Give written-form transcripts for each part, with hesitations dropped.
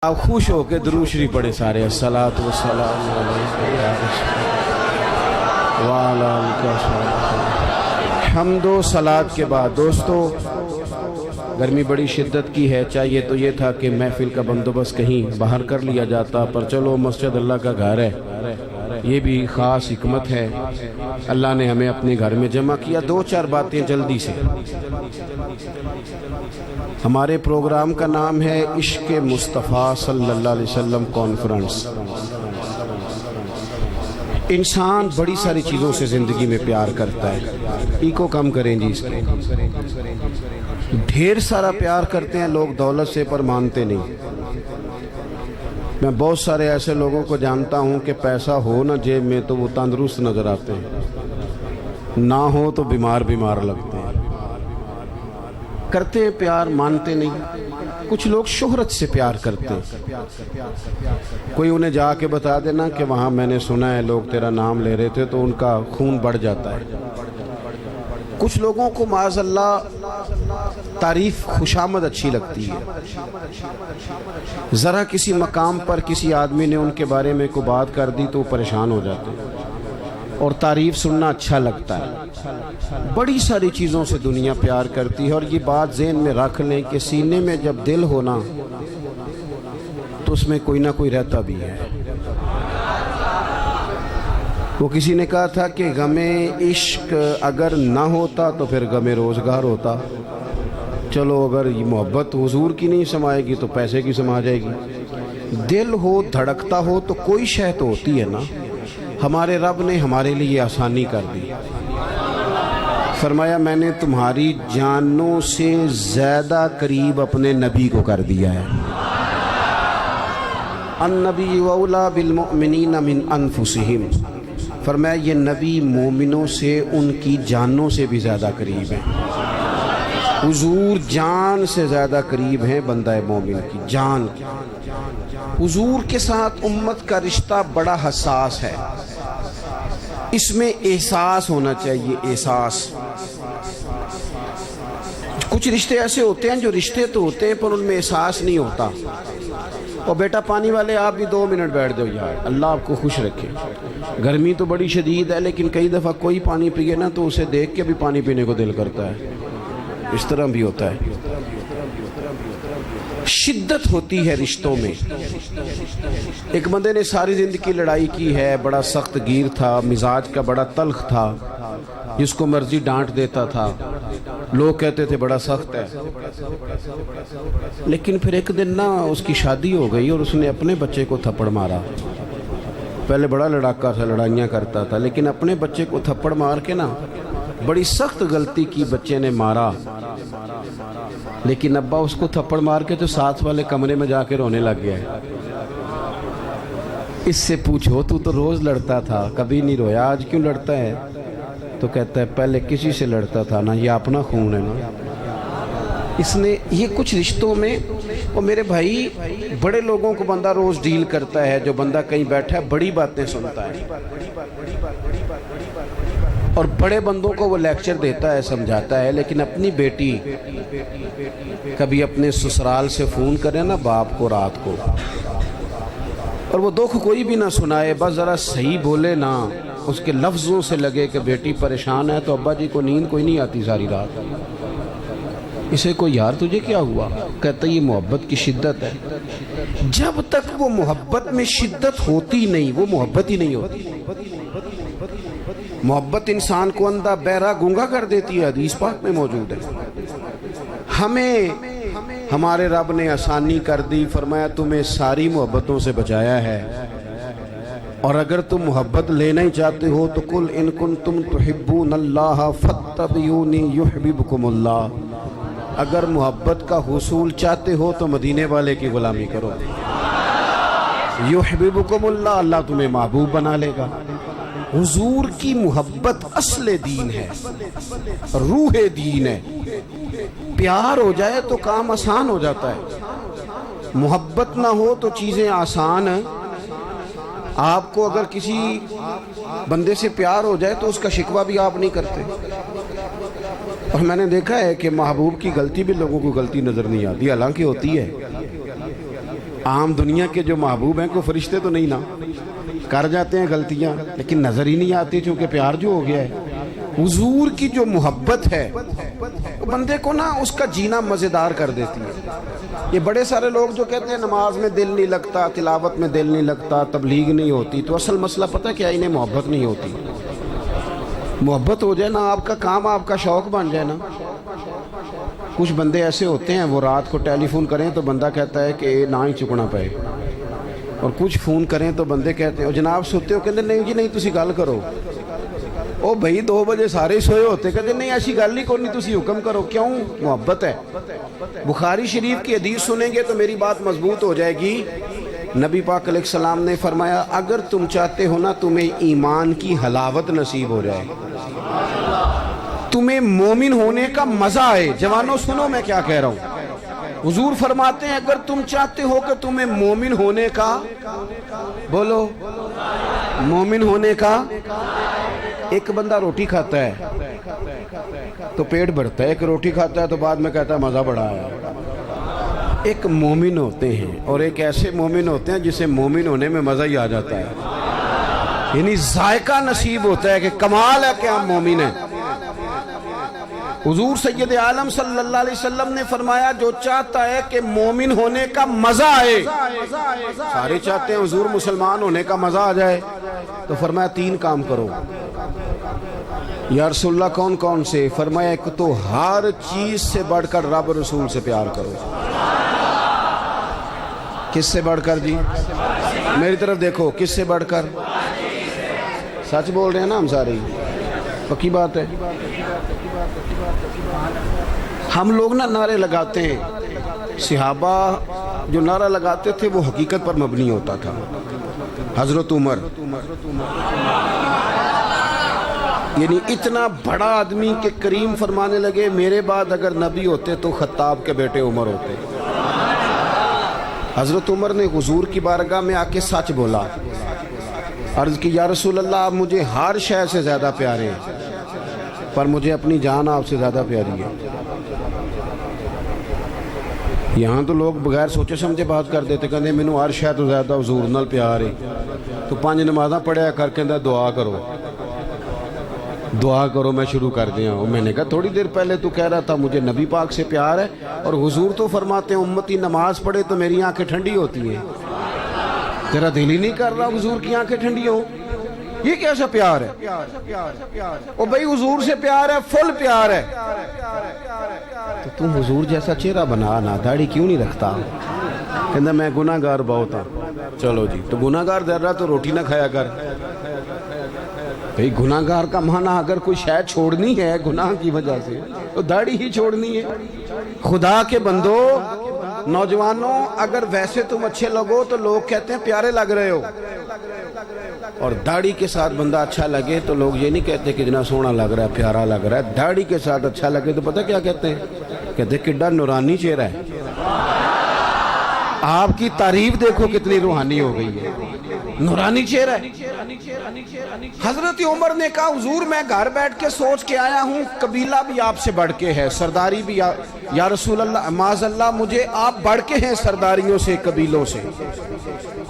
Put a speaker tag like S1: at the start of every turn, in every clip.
S1: آپ خوش ہو کے درود شریف پڑھے سارے الصلاۃ والسلام علیہ یا رسول وعلی آلہ حمد و صلات کے بعد دوستو گرمی بڑی شدت کی ہے. چاہیے تو یہ تھا کہ محفل کا بندوبست کہیں باہر کر لیا جاتا، پر چلو مسجد اللہ کا گھر ہے، یہ بھی خاص حکمت ہے. اللہ نے ہمیں اپنے گھر میں جمع کیا. دو چار باتیں جلدی سے. ہمارے پروگرام کا نام ہے عشق مصطفیٰ صلی اللہ علیہ وسلم کانفرنس. انسان بڑی ساری چیزوں سے زندگی میں پیار کرتا ہے. ایکو کم کریں جی اس کے. ڈھیر سارا پیار کرتے ہیں لوگ دولت سے، پر مانتے نہیں. میں بہت سارے ایسے لوگوں کو جانتا ہوں کہ پیسہ ہو نہ جیب میں تو وہ تندرست نظر آتے ہیں، نہ ہو تو بیمار لگتے ہیں. کرتے ہیں پیار، مانتے نہیں. کچھ لوگ شہرت سے پیار کرتے ہیں. کوئی انہیں جا کے بتا دینا کہ وہاں میں نے سنا ہے لوگ تیرا نام لے رہے تھے، تو ان کا خون بڑھ جاتا ہے. کچھ لوگوں کو معاذ اللہ تعریف خوشامد اچھی لگتی ہے. ذرا کسی مقام پر کسی آدمی نے ان کے بارے میں کوئی بات کر دی تو وہ پریشان ہو جاتے ہیں، اور تعریف سننا اچھا لگتا ہے. بڑی ساری چیزوں سے دنیا پیار کرتی ہے، اور یہ بات ذہن میں رکھ لیں کہ سینے میں جب دل ہونا تو اس میں کوئی نہ کوئی رہتا بھی ہے. وہ کسی نے کہا تھا کہ غم عشق اگر نہ ہوتا تو پھر غم روزگار ہوتا. چلو اگر یہ محبت حضور کی نہیں سمائے گی تو پیسے کی سما جائے گی. دل ہو، دھڑکتا ہو تو کوئی شے تو ہوتی ہے نا. ہمارے رب نے ہمارے لیے آسانی کر دی. فرمایا میں نے تمہاری جانوں سے زیادہ قریب اپنے نبی کو کر دیا ہے. النبی اولیٰ بالمؤمنین من انفسہم. فرمایا یہ نبی مومنوں سے ان کی جانوں سے بھی زیادہ قریب ہیں. حضور جان سے زیادہ قریب ہیں بندہ مومن کی جان. حضور کے ساتھ امت کا رشتہ بڑا حساس ہے. اس میں احساس ہونا چاہیے. احساس. کچھ رشتے ایسے ہوتے ہیں جو رشتے تو ہوتے ہیں پر ان میں احساس نہیں ہوتا. اور بیٹا پانی والے آپ بھی 2 منٹ بیٹھ دو یار، اللہ آپ کو خوش رکھے. گرمی تو بڑی شدید ہے، لیکن کئی دفعہ کوئی پانی پیے نا تو اسے دیکھ کے بھی پانی پینے کو دل کرتا ہے. اس طرح بھی ہوتا ہے. شدت ہوتی ہے رشتوں میں. ایک بندے نے ساری زندگی لڑائی کی ہے، بڑا سخت گیر تھا، مزاج کا بڑا تلخ تھا، جس کو مرضی ڈانٹ دیتا تھا. لوگ کہتے تھے بڑا سخت ہے. لیکن پھر ایک دن نا اس کی شادی ہو گئی اور اس نے اپنے بچے کو تھپڑ مارا. پہلے بڑا لڑاکا تھا، لڑائیاں کرتا تھا، لیکن اپنے بچے کو تھپڑ مار کے نا بڑی سخت غلطی کی. بچے نے مارا، لیکن ابا اس کو تھپڑ مار کے تو ساتھ والے کمرے میں جا کے رونے لگ گیا. اس سے پوچھو تو روز لڑتا تھا، کبھی نہیں رویا، آج کیوں لڑتا ہے؟ تو کہتا ہے پہلے کسی سے لڑتا تھا نا، یہ اپنا خون ہے نا. اس نے یہ کچھ رشتوں میں. اور میرے بھائی بڑے لوگوں کو بندہ روز ڈیل کرتا ہے. جو بندہ کہیں بیٹھا ہے بڑی باتیں سنتا ہے، اور بڑے بندوں کو وہ لیکچر دیتا ہے، سمجھاتا ہے. لیکن اپنی بیٹی کبھی اپنے سسرال سے فون کرے نا باپ کو رات کو، اور وہ دکھ کوئی بھی نہ سنائے، بس ذرا صحیح بولے نا، اس کے لفظوں سے لگے کہ بیٹی پریشان ہے، تو ابا جی کو نیند کوئی نہیں آتی ساری رات. اسے کو یار تجھے کیا ہوا؟ کہتا یہ محبت کی شدت ہے. جب تک وہ محبت میں شدت ہوتی نہیں وہ محبت ہی نہیں ہوتی. محبت انسان کو اندھا بہرا گونگا کر دیتی ہے، حدیث پاک میں موجود ہے. ہمیں ہمارے رب نے آسانی کر دی. فرمایا تمہیں ساری محبتوں سے بچایا ہے، اور اگر تم محبت لینا ہی چاہتے ہو تو قل ان کنتم تحبون اللہ فاتبعونی یحببکم اللہ. اگر محبت کا حصول چاہتے ہو تو مدینے والے کی غلامی کرو. یحببکم اللہ، اللہ تمہیں محبوب بنا لے گا. حضور کی محبت اصل دین ہے، روح دین ہے. پیار ہو جائے تو کام آسان ہو جاتا ہے. محبت نہ ہو تو چیزیں آسان ہیں. آپ کو اگر کسی بندے سے پیار ہو جائے تو اس کا شکوہ بھی آپ نہیں کرتے. اور میں نے دیکھا ہے کہ محبوب کی غلطی بھی لوگوں کو غلطی نظر نہیں آتی، حالانکہ ہوتی ہے. عام دنیا کے جو محبوب ہیں کوئی فرشتے تو نہیں نا، کر جاتے ہیں غلطیاں لیکن نظر ہی نہیں آتی چونکہ پیار جو ہو گیا ہے۔ حضور کی جو محبت ہے وہ بندے کو نا اس کا جینا مزیدار کر دیتی ہے۔ یہ بڑے سارے لوگ جو کہتے ہیں نماز میں دل نہیں لگتا، تلاوت میں دل نہیں لگتا، تبلیغ نہیں ہوتی، تو اصل مسئلہ پتہ کیا، انہیں محبت نہیں ہوتی۔ محبت ہو جائے نا، آپ کا کام آپ کا شوق بن جائے نا۔ کچھ بندے ایسے ہوتے ہیں وہ رات کو ٹیلی فون کریں تو بندہ کہتا ہے کہ نہ ہی چکنا پائے، اور کچھ فون کریں تو بندے کہتے ہیں جناب سوتے ہو، کہتے نہیں جی نہیں تسی گل کرو۔ او بھائی 2 بجے سارے سوئے ہوتے، کہتے نہیں ایسی گل ہی کوئی نہیں، تسی حکم کرو۔ کیوں؟ محبت ہے۔ بخاری شریف کی حدیث سنیں گے تو میری بات مضبوط ہو جائے گی۔ نبی پاک علیہ السلام نے فرمایا اگر تم چاہتے ہو نا تمہیں ایمان کی حلاوت نصیب ہو جائے، تمہیں مومن ہونے کا مزہ آئے، جوانوں سنو میں کیا کہہ رہا ہوں، حضور فرماتے ہیں اگر تم چاہتے ہو کہ تمہیں مومن ہونے کا، بولو مومن ہونے کا، ایک بندہ روٹی کھاتا ہے تو پیٹ بھرتا ہے، ایک روٹی کھاتا ہے تو بعد میں کہتا ہے مزہ بڑا آیا۔ ایک مومن ہوتے ہیں اور ایک ایسے مومن ہوتے ہیں جسے مومن ہونے میں مزہ ہی آ جاتا ہے، یعنی ذائقہ نصیب ہوتا ہے کہ کمال ہے کہ ہم مومن ہیں۔ حضور سید عالم صلی اللہ علیہ وسلم نے فرمایا جو چاہتا ہے کہ مومن ہونے کا مزہ آئے، سارے چاہتے ہیں حضور مسلمان ہونے کا مزہ آ جائے، تو فرمایا 3 کام کرو۔ یا رسول اللہ کون کون سے؟ فرمایا ایک تو ہر چیز سے بڑھ کر رب رسول سے پیار کرو۔ کس سے بڑھ کر جی؟ میری طرف دیکھو، کس سے بڑھ کر؟ سچ بول رہے ہیں نا ہم سارے، پکی بات ہے۔ ہم لوگ نا نعرے لگاتے ہیں، صحابہ جو نعرہ لگاتے تھے وہ حقیقت پر مبنی ہوتا تھا۔ حضرت عمر یعنی اتنا بڑا آدمی کہ کریم فرمانے لگے میرے بعد اگر نبی ہوتے تو خطاب کے بیٹے عمر ہوتے۔ حضرت عمر نے حضور کی بارگاہ میں آ کے سچ بولا، عرض کی یا رسول اللہ آپ مجھے ہر شے سے زیادہ پیارے ہیں پر مجھے اپنی جان آپ سے زیادہ پیاری ہے۔ یہاں تو لوگ بغیر سوچے سمجھے بات کر دیتے، کہتے مینوں ہر شے تو زیادہ حضور نال پیار ہے، تو 5 نمازاں پڑھیا کر کے دعا کرو دعا کرو میں شروع کر دیا ہوں۔ میں نے کہا تھوڑی دیر پہلے تو کہہ رہا تھا مجھے نبی پاک سے پیار ہے، اور حضور تو فرماتے ہیں امتی نماز پڑھے تو میری آنکھیں ٹھنڈی ہوتی ہیں، تیرا دل ہی نہیں کر رہا حضور کی آنکھیں ٹھنڈی ہو، یہ کیسا پیار ہے؟ او بھائی حضور سے پیار ہے، فل پیار ہے، تو تم حضور جیسا چہرہ بنا نا، داڑھی کیوں نہیں رکھتا؟ کہنا میں گناہ گار بہت ہوں۔ چلو جی، تو گناہ گار در رہا تو روٹی نہ کھایا کر۔ بھئی گناہ گار کا معنی اگر کوئی شے چھوڑنی ہے گناہ کی وجہ سے تو داڑھی ہی چھوڑنی ہے۔ خدا کے بندو، نوجوانوں اگر ویسے تم اچھے لگو تو لوگ کہتے ہیں پیارے لگ رہے ہو، اور داڑھی کے ساتھ بندہ اچھا لگے تو لوگ یہ نہیں کہتے کتنا سونا لگ رہا ہے، پیارا لگ رہا ہے۔ داڑھی کے ساتھ اچھا لگے تو پتہ کیا کہتے ہیں؟ کہتے ہیں کڈا نورانی چہرہ ہے۔ آپ کی تعریف دیکھو کتنی روحانی ہو گئی ہے، نورانی چہرہ ہے۔ حضرت عمر نے کہا حضور میں گھر بیٹھ کے سوچ کے آیا ہوں قبیلہ بھی آپ سے بڑھ کے ہے، سرداری بھی یا رسول اللہ معاذ اللہ مجھے آپ بڑھ کے ہیں سرداریوں سے، قبیلوں سے،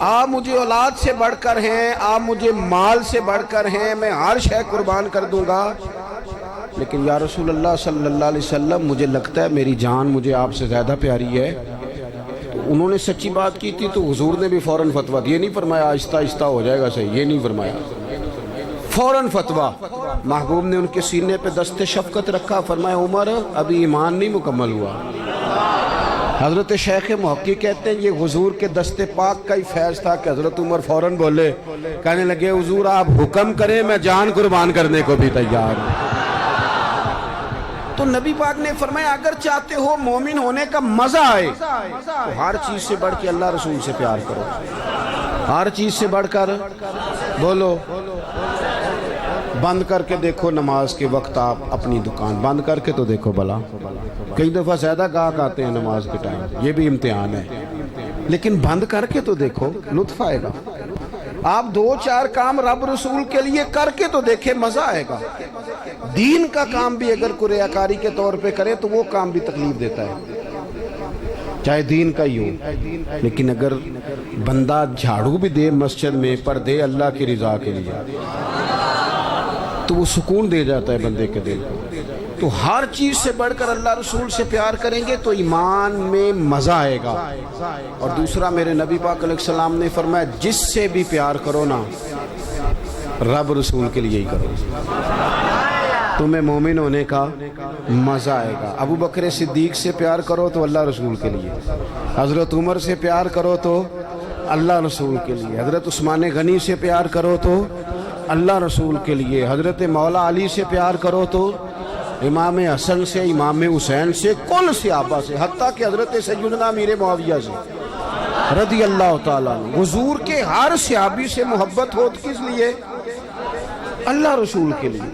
S1: آپ مجھے اولاد سے بڑھ کر ہیں، آپ مجھے مال سے بڑھ کر ہیں، میں ہر شے قربان کر دوں گا، لیکن یا رسول اللہ صلی اللہ علیہ وسلم مجھے لگتا ہے میری جان مجھے آپ سے زیادہ پیاری ہے۔ تو انہوں نے سچی بات کی تھی تو حضور نے بھی فوراً فتویٰ دیا، یہ نہیں فرمایا آہستہ آہستہ ہو جائے گا صحیح، یہ نہیں فرمایا، فوراً فتویٰ۔ محبوب نے ان کے سینے پہ دست شفقت رکھا، فرمایا عمر ابھی ایمان نہیں مکمل ہوا۔ حضرت شیخ محقق کہتے ہیں یہ حضور کے دست پاک کا ہی فیض تھا کہ حضرت عمر فوراً بولے، کہنے لگے حضور آپ حکم کریں میں جان قربان کرنے کو بھی تیار ہوں۔ تو نبی پاک نے فرمایا اگر چاہتے ہو مومن ہونے کا مزہ آئے تو ہر چیز سے بڑھ کے اللہ رسول سے پیار کرو، ہر چیز سے بڑھ کر، بولو بند کر کے دیکھو نماز کے وقت، آپ اپنی دکان بند کر کے تو دیکھو بلا، کئی دفعہ زیادہ گاہک آتے ہیں نماز کے ٹائم، یہ بھی امتحان ہے، لیکن بند کر کے تو دیکھو لطف آئے گا۔ آپ 2-4 کام رب رسول کے لیے کر کے تو دیکھے مزہ آئے گا۔ دین کا کام بھی اگر کوئی ریاکاری کے طور پہ کرے تو وہ کام بھی تکلیف دیتا ہے۔ چاہے دین کا ہی ہو، لیکن اگر بندہ جھاڑو بھی دے مسجد میں پر دے اللہ کی رضا کے لیے تو وہ سکون دے جاتا ہے بندے کے دل کو۔ تو ہر چیز سے بڑھ کر اللہ رسول سے پیار کریں گے تو ایمان میں مزہ آئے گا۔ اور دوسرا میرے نبی پاک علیہ السلام نے فرمایا جس سے بھی پیار کرو نا رب رسول کے لیے ہی کرو، تمہیں مومن ہونے کا مزہ آئے گا۔ ابو بکر صدیق سے پیار کرو تو اللہ رسول کے لیے، حضرت عمر سے پیار کرو تو اللہ رسول کے لیے، حضرت عثمان غنی سے پیار کرو تو اللہ رسول کے لیے، حضرت مولا علی سے پیار کرو تو امام حسن سے، امام حسین سے، کل صحابہ سے، حتیٰ کہ حضرت سیدنا امیر معاویہ سے رضی اللہ تعالیٰ عنہ۔ حضور کے ہر صحابی سے محبت ہو کس لیے؟ اللہ رسول کے لیے۔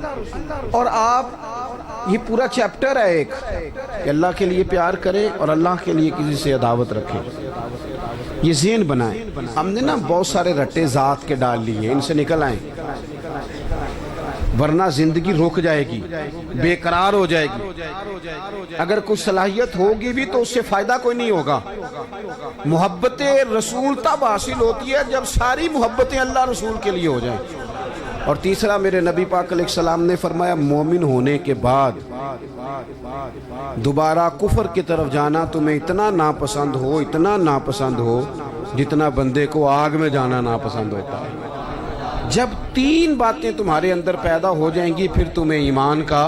S1: اور آپ یہ پورا چیپٹر ہے ایک کہ اللہ کے لیے پیار کریں اور اللہ کے لیے کسی سے عداوت رکھیں، یہ ذہن بنائیں۔ ہم نے نا بہت سارے رٹے ذات کے ڈال لیے، ان سے نکل آئیں ورنہ زندگی رک جائے گی، بے قرار ہو جائے گی۔ اگر کوئی صلاحیت ہوگی بھی تو اس سے فائدہ کوئی نہیں ہوگا۔ محبت رسول تب حاصل ہوتی ہے جب ساری محبتیں اللہ رسول کے لیے ہو جائیں۔ اور تیسرا میرے نبی پاک علیہ السلام نے فرمایا مومن ہونے کے بعد دوبارہ کفر کی طرف جانا تمہیں اتنا ناپسند ہو، اتنا ناپسند ہو جتنا بندے کو آگ میں جانا ناپسند ہوتا ہے۔ جب تین باتیں تمہارے اندر پیدا ہو جائیں گی پھر تمہیں ایمان کا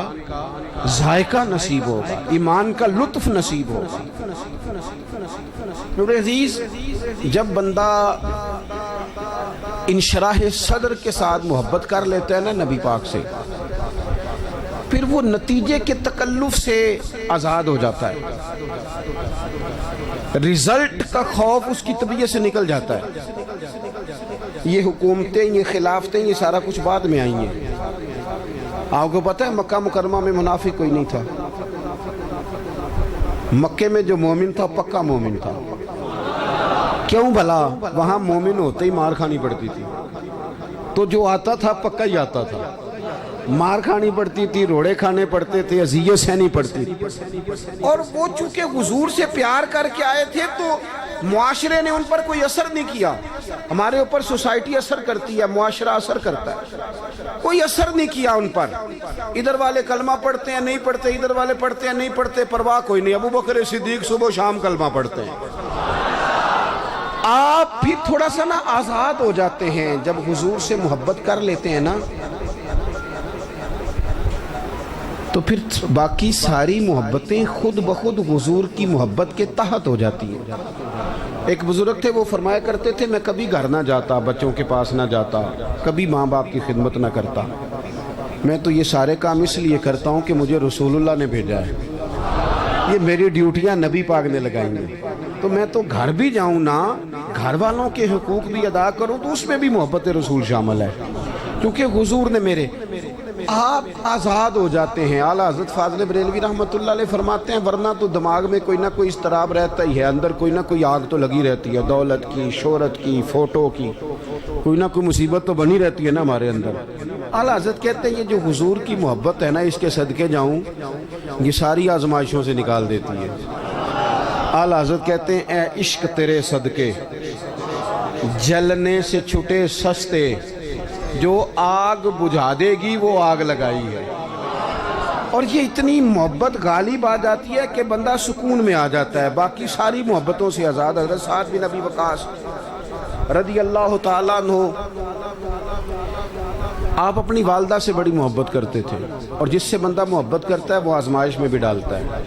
S1: ذائقہ نصیب ہوگا، ایمان کا لطف نصیب ہوگا۔ میرے عزیز، جب بندہ انشراح صدر کے ساتھ محبت کر لیتا ہے نا نبی پاک سے، پھر وہ نتیجے کے تکلف سے آزاد ہو جاتا ہے، رزلٹ کا خوف اس کی طبیعت سے نکل جاتا ہے۔ یہ حکومتیں، یہ خلافتیں، یہ سارا کچھ بعد میں آئی ہیں۔ آپ کو پتہ ہے مکہ مکرمہ میں منافق کوئی نہیں تھا، مکے میں جو مومن تھا پکا مومن تھا۔ کیوں بھلا؟ وہاں مومن ہوتے ہی مار کھانی پڑتی تھی، تو جو آتا تھا پکا ہی آتا تھا، مار کھانی پڑتی تھی، روڑے کھانے پڑتے تھے، اذیت سہنی پڑتی تھی۔ اور وہ چونکہ حضور سے پیار کر کے آئے تھے تو معاشرے نے ان پر کوئی اثر نہیں کیا۔ ہمارے اوپر سوسائٹی اثر کرتی ہے، معاشرہ اثر کرتا ہے، کوئی اثر نہیں کیا ان پر۔ ادھر والے کلمہ پڑھتے ہیں نہیں پڑھتے، ادھر والے پڑھتے ہیں نہیں پڑھتے، پرواہ کوئی نہیں۔ ابو بکر صدیق صبح و شام کلمہ پڑھتے ہیں۔ آپ بھی تھوڑا سا نا آزاد ہو جاتے ہیں جب حضور سے محبت کر لیتے ہیں نا، تو پھر باقی ساری محبتیں خود بخود حضور کی محبت کے تحت ہو جاتی ہیں۔ ایک بزرگ تھے، وہ فرمایا کرتے تھے میں کبھی گھر نہ جاتا، بچوں کے پاس نہ جاتا، کبھی ماں باپ کی خدمت نہ کرتا، میں تو یہ سارے کام اس لیے کرتا ہوں کہ مجھے رسول اللہ نے بھیجا ہے، یہ میری ڈیوٹیاں نبی پاک نے لگائیں گے، تو میں تو گھر بھی جاؤں نا، گھر والوں کے حقوق بھی ادا کروں تو اس میں بھی محبت رسول شامل ہے، کیونکہ حضور نے میرے۔ آپ آزاد ہو جاتے ہیں۔ اعلیٰ حضرت فاضل بریلوی رحمۃ اللہ علیہ فرماتے ہیں ورنہ تو دماغ میں کوئی نہ کوئی اضطراب رہتا ہی ہے، اندر کوئی نہ کوئی آگ تو لگی رہتی ہے، دولت کی، شہرت کی، فوٹو کی، کوئی نہ کوئی مصیبت تو بنی رہتی ہے نا ہمارے اندر۔ اعلیٰ حضرت کہتے ہیں یہ جو حضور کی محبت ہے نا، اس کے صدقے جاؤں، یہ ساری آزمائشوں سے نکال دیتی ہے۔ اعلیٰ حضرت کہتے ہیں اے عشق تیرے صدقے جلنے سے چھٹے سستے، جو آگ بجھا دے گی وہ آگ لگائی ہے۔ اور یہ اتنی محبت غالب آ جاتی ہے کہ بندہ سکون میں آ جاتا ہے، باقی ساری محبتوں سے آزاد۔ حضرت سعد بن ابی وقاص رضی اللہ تعالیٰ عنہ، آپ اپنی والدہ سے بڑی محبت کرتے تھے، اور جس سے بندہ محبت کرتا ہے وہ آزمائش میں بھی ڈالتا ہے۔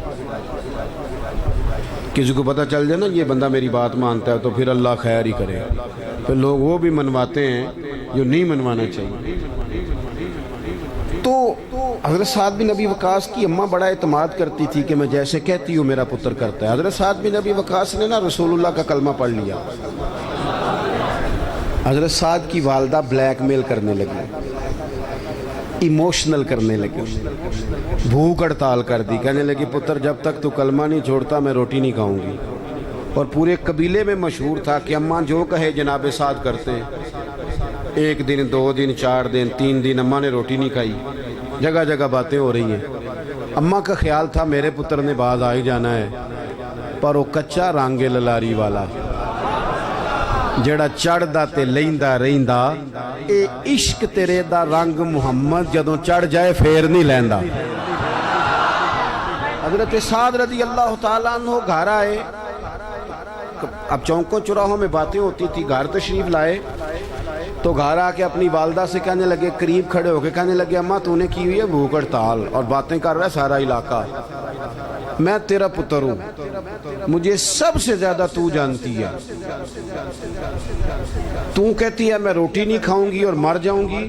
S1: کسی کو پتہ چل جائے نا یہ بندہ میری بات مانتا ہے تو پھر اللہ خیر ہی کرے، پھر لوگ وہ بھی منواتے ہیں جو نہیں منوانا چاہیے۔ تو حضرت سعد بن ابی وقاص کی اماں بڑا اعتماد کرتی تھی کہ میں جیسے کہتی ہوں میرا پتر کرتا ہے۔ حضرت سعد بن ابی وقاص نے نا رسول اللہ کا کلمہ پڑھ لیا، حضرت سعد کی والدہ بلیک میل کرنے لگی، ایموشنل کرنے لگی، بھوک ہڑتال کر دی، کہنے لگی پتر جب تک تو کلمہ نہیں چھوڑتا میں روٹی نہیں کھاؤں گی۔ اور پورے قبیلے میں مشہور تھا کہ اماں جو کہے جناب سعد کرتے، ایک دن، 2 دن، 4 دن، 3 دن اماں نے روٹی نہیں کھائی۔ جگہ جگہ باتیں ہو رہی ہیں، اماں کا خیال تھا میرے پتر نے باز آ ہی جانا ہے، پر وہ کچا رنگ للاری والا جڑا چڑھدا تے لیندا رہندا اے عشق تیرے دا رنگ محمد جدوں چڑھ جائے پھر نہیں لیندا۔ حضرت سعد رضی اللہ تعالیٰ عنہ گھر آئے، اب چونکوں چراہوں میں باتیں ہوتی تھی، گھر تشریف لائے تو گھر آ کے اپنی والدہ سے کہنے لگے، قریب کھڑے ہو کے کہنے لگے، اماں تو نے کی ہوئی ہے بھوک ہڑتال اور باتیں کر رہا ہے سارا علاقہ، میں تیرا پتر ہوں، مجھے سب سے زیادہ تو جانتی ہے، تو کہتی ہے میں روٹی نہیں کھاؤں گی اور مر جاؤں گی،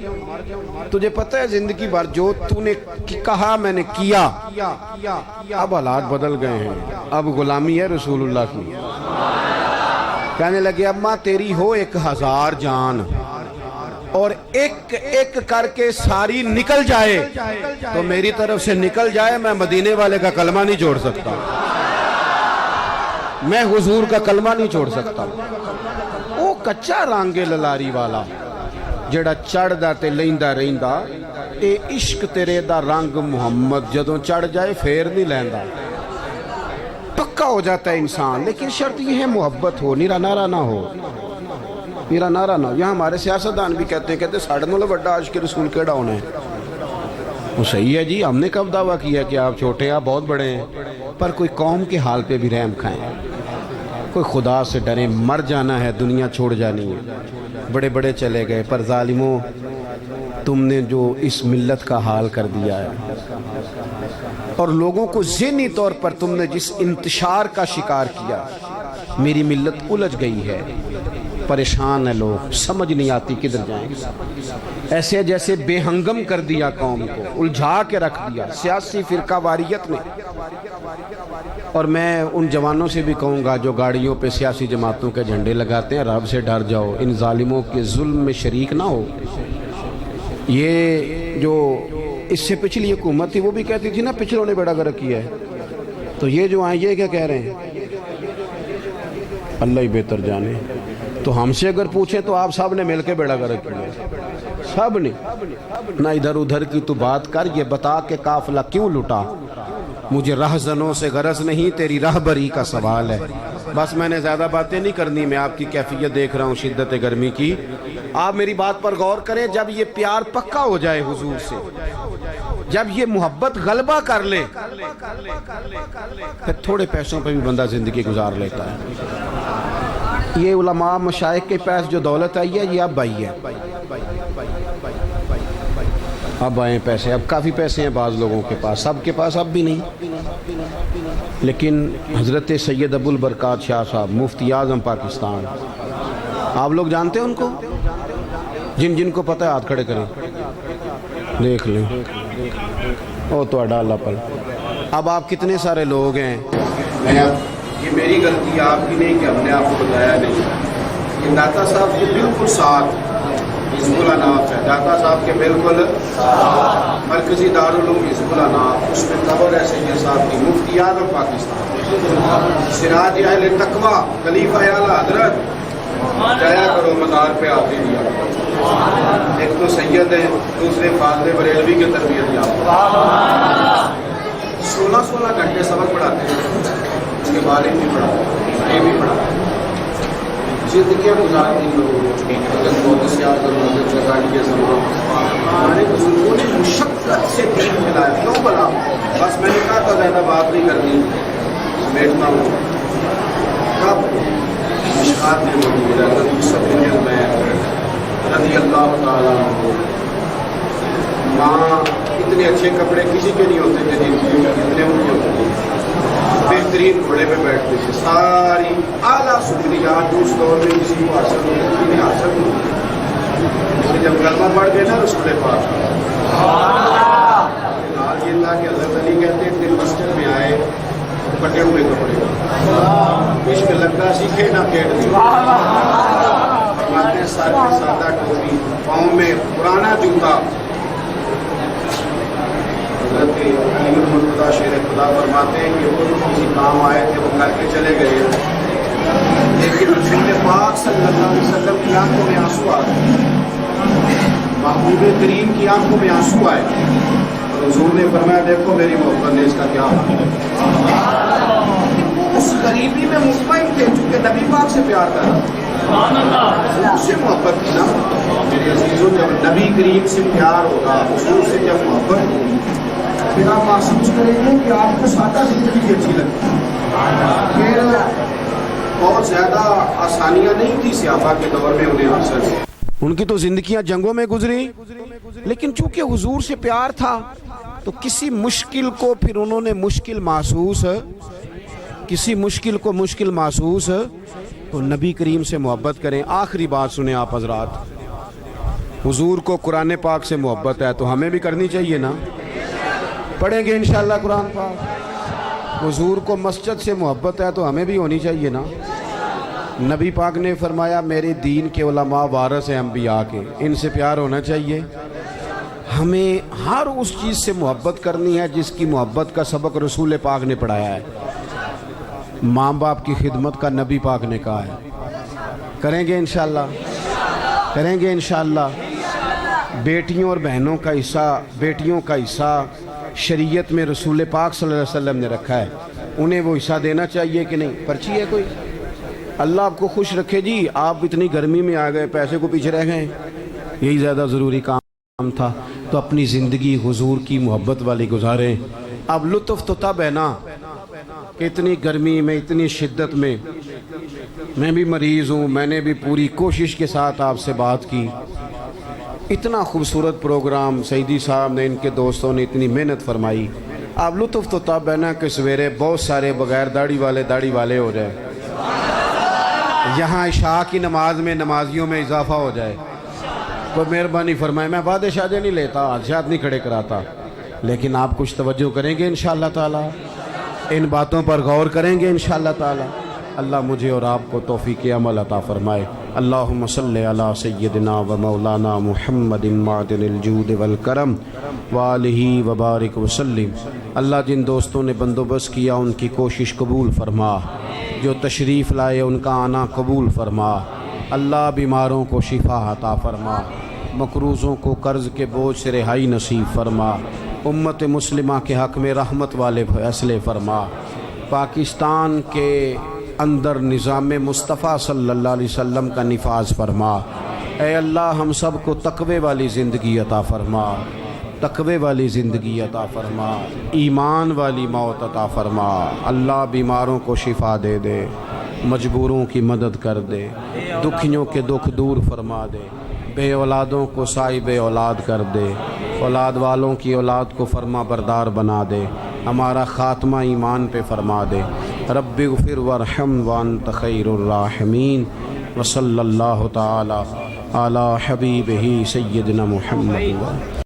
S1: تجھے پتہ ہے زندگی بھر جو تو نے کہا میں نے کیا۔ اب حالات بدل گئے ہیں، اب غلامی ہے رسول اللہ کی۔ کہنے لگے اماں تیری ہو 1000 جان اور ایک ایک کر کے ساری نکل جائے تو میری طرف سے نکل جائے، میں مدینے والے کا کلمہ نہیں چھوڑ سکتا، میں حضور کا کلمہ نہیں چھوڑ سکتا۔ وہ کچا رنگ للاری والا جڑا چڑھدا تے لیندا رہندا اے عشق تیرے دا رنگ محمد جدوں چڑھ جائے پھر نہیں لیندا۔ پکا ہو جاتا ہے انسان، لیکن شرط یہ ہے محبت ہو، نیرا نارا نہ ہو، نیرا نارا نہ ہو۔ یہاں ہمارے سیاستدان بھی کہتے ہیں ساڑھے نولے بڑا عاشق رسول کیڑا ہونا ہے۔ وہ صحیح ہے جی، ہم نے کب دعویٰ کیا کہ آپ چھوٹے ہیں، آپ بہت بڑے ہیں، پر کوئی قوم کے حال پہ بھی رحم کھائیں، کوئی خدا سے ڈریں، مر جانا ہے، دنیا چھوڑ جانی ہے۔ بڑے بڑے چلے گئے، پر ظالموں تم نے جو اس ملت کا حال کر دیا ہے اور لوگوں کو ذہنی طور پر تم نے جس انتشار کا شکار کیا، میری ملت الجھ گئی ہے، پریشان ہے، لوگ سمجھ نہیں آتی کدھر جائیں، ایسے جیسے بے ہنگم کر دیا، قوم کو الجھا کے رکھ دیا سیاسی فرقہ واریت نے۔ اور میں ان جوانوں سے بھی کہوں گا جو گاڑیوں پہ سیاسی جماعتوں کے جھنڈے لگاتے ہیں، رب سے ڈر جاؤ، ان ظالموں کے ظلم میں شریک نہ ہو۔ یہ جو اس سے پچھلی حکومت تھی وہ بھی کہتی تھی نا پچھلوں نے بیڑا گرک کیا ہے، تو یہ جو آئیں یہ کیا کہہ رہے ہیں، اللہ ہی بہتر جانے۔ تو ہم سے اگر پوچھیں تو آپ سب نے مل کے بیڑا گرک کیا ہے، سب نے۔ نہ ادھر ادھر کی تو بات کر، یہ بتا کہ قافلہ کیوں لٹا، مجھے رہزنوں سے غرض نہیں، تیری راہبری کا سوال ہے۔ بس میں نے زیادہ باتیں نہیں کرنی، میں آپ کی کیفیت دیکھ رہا ہوں شدت گرمی کی، آپ میری بات پر غور کریں۔ جب یہ پیار پکا ہو جائے حضور سے، جب یہ محبت غلبہ کر لے، پھر تھوڑے پیسوں پہ بھی بندہ زندگی گزار لیتا ہے۔ یہ علماء مشائخ کے پاس جو دولت آئی ہے یہ اب آئی ہے، اب آئے پیسے، اب کافی پیسے ہیں بعض لوگوں کے پاس، سب کے پاس اب بھی نہیں۔ لیکن حضرت سید ابو البرکات شاہ صاحب مفتی اعظم پاکستان، آپ لوگ جانتے ہیں ان کو؟ جن جن کو پتہ ہے ہاتھ کھڑے کریں، دیکھ لیں، او تو ڈالا پل۔ اب آپ کتنے سارے لوگ ہیں، یہ میری غلطی آپ کی نہیں کہ ہم نے آپ کو بتایا نہیں، یہ داتا صاحب کے بالکل ساتھ حزب الاناف ہے، داتا صاحب کے بالکل مرکزی دارالعلوم حزب الاناف، اس میں قبر ہے سید صاحب کی، مفتی اعظم پاکستان، سراج اہل تقوی، خلیفہ اعلیٰ حضرت، جایا کرو مزار پہ آتے دیا، ایک تو سید ہیں، دوسرے فاضل بریلوی کی تربیت یافتہ، 16 گھنٹے سبق پڑھاتے ہیں، اس کے بارے بھی پڑھا، یہ بھی پڑھا، زندگیاں گزارتی لوگ، ہمارے بزرگوں نے مشقت سے دین پھیلایا، کیوں بنا؟ بس میں نے کہا تھا زیادہ بات نہیں کرنی، بیٹھنا ہوں۔ کب مشکات میں موجود ہے حضرت یوسف بن عمیر رضی اللہ تعالیٰ عنہ، ماں اتنے اچھے کپڑے کسی کے نہیں ہوتے تھے جن کے اتنے ان کے ہوتے تھے، بہترین گھوڑے پہ بیٹھتے تھے، ساری اعلیٰ سہولیات اس دور میں کسی کو حاصل ہوتی نہیں، حاصل ہوتی۔ جب کلمہ پڑھ گئے نا رسول پاک، حال یہ تھا کہ حضرت علی کہتے ہیں کہ مسجد میں آئے پٹے ہوئے کپڑے، عشق لگتا سیکھے نہ کھیڑ دی، فرماتے سر میں سادہ ٹوپی، پاؤں میں پرانا جوتا۔ حضرت علی المرتضیٰ شیر خدا فرماتے ہیں کہ وہ کسی کام آئے تھے، وہ کر کے چلے گئے، لیکن رسول پاک صلی اللہ علیہ وسلم کی آنکھوں میں آنسو آ گئے، محبوب کریم کی آنکھوں میں آنسو آئے، اور حضور نے فرمایا دیکھو میری محبت نے اس کا کیا حال ہے۔ اس غریبی میں مطمئن تھے چونکہ نبی پاک سے پیار کرا، اس سے محبت کی نا میرے عزیزوں۔ جب نبی کریم سے پیار ہوگا، حضور سے جب محبت ہوگی، پھر آپ محسوس کریں گے کہ آپ کو سادہ زندگی اچھی لگتی ہے۔ پھر بہت زیادہ آسانیاں نہیں تھی صحابہ کے دور میں انہیں حاصل، ان کی تو زندگیاں جنگوں میں گزری، لیکن چونکہ حضور سے پیار تھا تو کسی مشکل کو پھر انہوں نے مشکل محسوس، کسی مشکل کو مشکل محسوس تو نبی کریم سے محبت کریں۔ آخری بات سنیں آپ حضرات، حضور کو قرآن پاک سے محبت ہے تو ہمیں بھی کرنی چاہیے نا، پڑھیں گے انشاءاللہ قرآن پاک۔ حضور کو مسجد سے محبت ہے تو ہمیں بھی ہونی چاہیے نا۔ نبی پاک نے فرمایا میرے دین کے علماء وارث ہیں انبیاء کے، ان سے پیار ہونا چاہیے۔ ہمیں ہر اس چیز سے محبت کرنی ہے جس کی محبت کا سبق رسول پاک نے پڑھایا ہے۔ ماں باپ کی خدمت کا نبی پاک نے کہا ہے، کریں گے انشاءاللہ، کریں گے انشاءاللہ۔ بیٹیوں اور بہنوں کا حصہ، بیٹیوں کا حصہ شریعت میں رسول پاک صلی اللہ علیہ وسلم نے رکھا ہے، انہیں وہ حصہ دینا چاہیے کہ نہیں؟ پرچی ہے کوئی؟ اللہ آپ کو خوش رکھے جی، آپ اتنی گرمی میں آ گئے، پیسے کو پیچھے رہ گئے، یہی زیادہ ضروری کام تھا۔ تو اپنی زندگی حضور کی محبت والی گزاریں۔ اب لطف تو تب ہے نا کہ اتنی گرمی میں، اتنی شدت میں، میں بھی مریض ہوں، میں نے بھی پوری کوشش کے ساتھ آپ سے بات کی، اتنا خوبصورت پروگرام سیدی صاحب نے، ان کے دوستوں نے اتنی محنت فرمائی۔ اب لطف تو تب ہے نا کہ سویرے بہت سارے بغیر داڑھی والے ہو جائے، یہاں عشاء کی نماز میں نمازیوں میں اضافہ ہو جائے۔ کوئی مہربانی فرمائے، میں وعدے شادے نہیں لیتا، حادثات نہیں کھڑے کراتا، لیکن آپ کچھ توجہ کریں گے انشاءاللہ تعالی، ان باتوں پر غور کریں گے انشاءاللہ تعالی۔ اللہ مجھے اور آپ کو توفیق عمل عطا فرمائے۔ اللہم صلی علی سیدنا و مولانا محمد معدن الجود والکرم وآلہ وبارک وسلم۔ اللہ جن دوستوں نے بندوبست کیا ان کی کوشش قبول فرما، جو تشریف لائے ان کا آنا قبول فرما۔ اللہ بیماروں کو شفا عطا فرما، مقروضوں کو قرض کے بوجھ سے رہائی نصیب فرما، امت مسلمہ کے حق میں رحمت والے فیصلے فرما، پاکستان کے اندر نظام مصطفیٰ صلی اللہ علیہ وسلم کا نفاذ فرما۔ اے اللہ ہم سب کو تقوی والی زندگی عطا فرما، تقوی والی زندگی عطا فرما، ایمان والی موت عطا فرما۔ اللہ بیماروں کو شفا دے دے، مجبوروں کی مدد کر دے، دکھیوں کے دکھ دور فرما دے، بے اولادوں کو صاحب اولاد کر دے، اولاد والوں کی اولاد کو فرما بردار بنا دے، ہمارا خاتمہ ایمان پہ فرما دے۔ رب اغفر وارحم وانت خیر الراحمین، وصلی اللہ تعالی علی حبیبہ سیدنا محمد۔